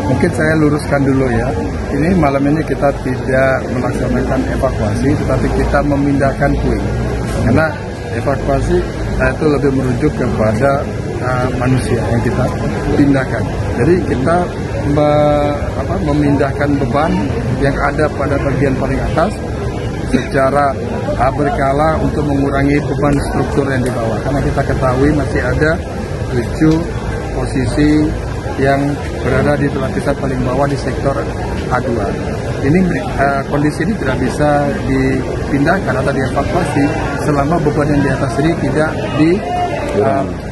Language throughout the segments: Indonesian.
Mungkin saya luruskan dulu ya. Ini malam ini kita tidak melaksanakan evakuasi, tetapi kita memindahkan puing. Karena evakuasi itu lebih merujuk kepada manusia yang kita pindahkan. Jadi kita memindahkan beban yang ada pada bagian paling atas secara berkala untuk mengurangi beban struktur yang di bawah. Karena kita ketahui masih ada 7 posisi yang berada di lapisan paling bawah di sektor A2. Ini kondisi ini tidak bisa dipindahkan atau dievakuasi selama beban yang di atas ini tidak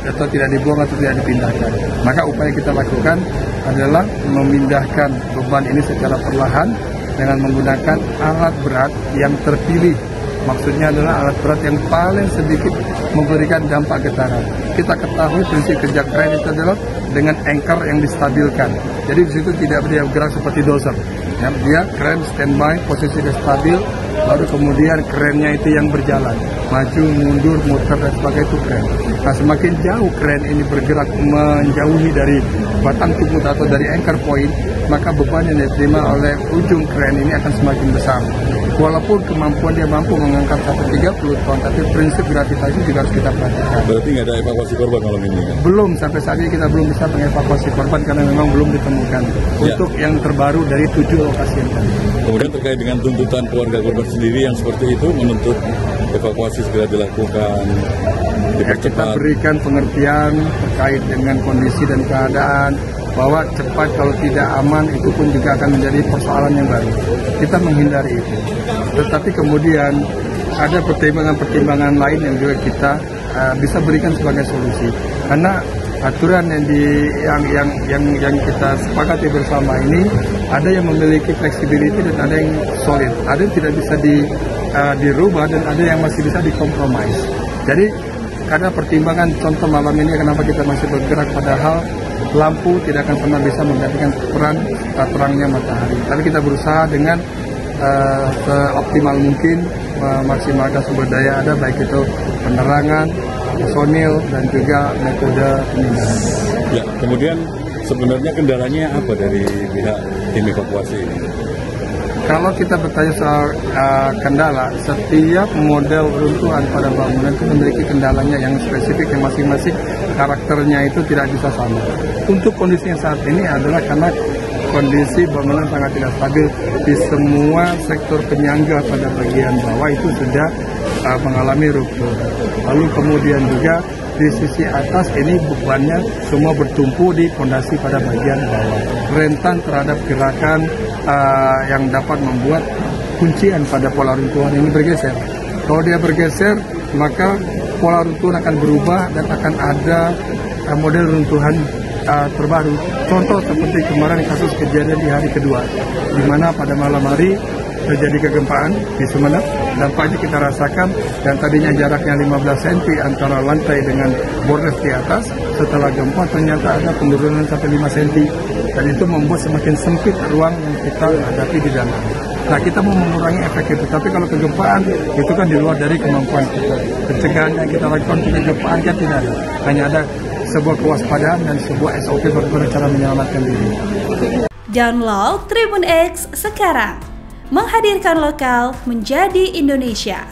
atau tidak dibuang atau tidak dipindahkan. Maka upaya kita lakukan adalah memindahkan beban ini secara perlahan dengan menggunakan alat berat yang terpilih. Maksudnya adalah alat berat yang paling sedikit memberikan dampak getaran. Kita ketahui prinsip kerja kren itu adalah dengan anchor yang distabilkan. Jadi di situ tidak dia bergerak seperti dozer. Ya, dia kren standby, posisi dia stabil, baru kemudian kerennya itu yang berjalan, maju, mundur, muter dan sebagainya itu kren. Nah, semakin jauh kren ini bergerak menjauhi dari batang tubuh atau dari anchor point, maka beban yang diterima oleh ujung kren ini akan semakin besar. Walaupun kemampuan dia mampu mengangkat sampai 30 ton, tapi prinsip gravitasi juga harus kita perhatikan. Berarti nggak ada evakuasi korban malam ini kan? Belum, sampai saat ini kita belum bisa mengevakuasi korban karena memang belum ditemukan. Untuk yang terbaru dari 7 lokasi yang tadi. Kemudian terkait dengan tuntutan keluarga korban sendiri yang seperti itu menuntut evakuasi segera dilakukan. Ya, kita berikan pengertian terkait dengan kondisi dan keadaan bahwa cepat kalau tidak aman itu pun juga akan menjadi persoalan yang baru. Kita menghindari itu. Tetapi kemudian ada pertimbangan-pertimbangan lain yang juga kita bisa berikan sebagai solusi. Karena aturan yang kita sepakati bersama ini ada yang memiliki fleksibilitas dan ada yang solid. Ada yang tidak bisa dirubah dan ada yang masih bisa dikompromis. Jadi karena pertimbangan contoh malam ini kenapa kita masih bergerak padahal lampu tidak akan pernah bisa menggantikan peran terangnya matahari. Tapi kita berusaha dengan seoptimal mungkin memaksimalkan sumber daya ada, baik itu penerangan, personil dan juga metode pemindahan. Ya, kemudian sebenarnya kendalanya apa dari pihak tim evakuasi ini? Kalau kita bertanya soal kendala, setiap model runtuhan pada bangunan itu memiliki kendalanya yang spesifik, yang masing-masing karakternya itu tidak bisa sama. Untuk kondisi yang saat ini adalah karena kondisi bangunan sangat tidak stabil di semua sektor penyangga pada bagian bawah itu sudah mengalami ruptur. Lalu kemudian juga di sisi atas ini bebannya semua bertumpu di fondasi pada bagian bawah. Rentan terhadap gerakan yang dapat membuat kuncian pada pola runtuhan ini bergeser. Kalau dia bergeser, maka pola runtuhan akan berubah dan akan ada model runtuhan terbaru. Contoh seperti kemarin kasus kejadian di hari kedua, di mana pada malam hari terjadi kegempaan di Sumeneb. Dampaknya kita rasakan dan tadinya jaraknya 15 cm antara lantai dengan bordes di atas. Setelah gempa ternyata ada penurunan sampai 5 cm dan itu membuat semakin sempit ruang yang kita hadapi di dalam. Nah, kita mau mengurangi efek itu, tapi kalau kegempaan itu kan di luar dari kemampuan kita. Pencegahan yang kita lakukan untuk kegempaan kan tidak ada. Hanya ada sebuah kewaspadaan dan sebuah SOP bagaimana cara menyelamatkan diri. Download Tribun X sekarang. Menghadirkan lokal menjadi Indonesia.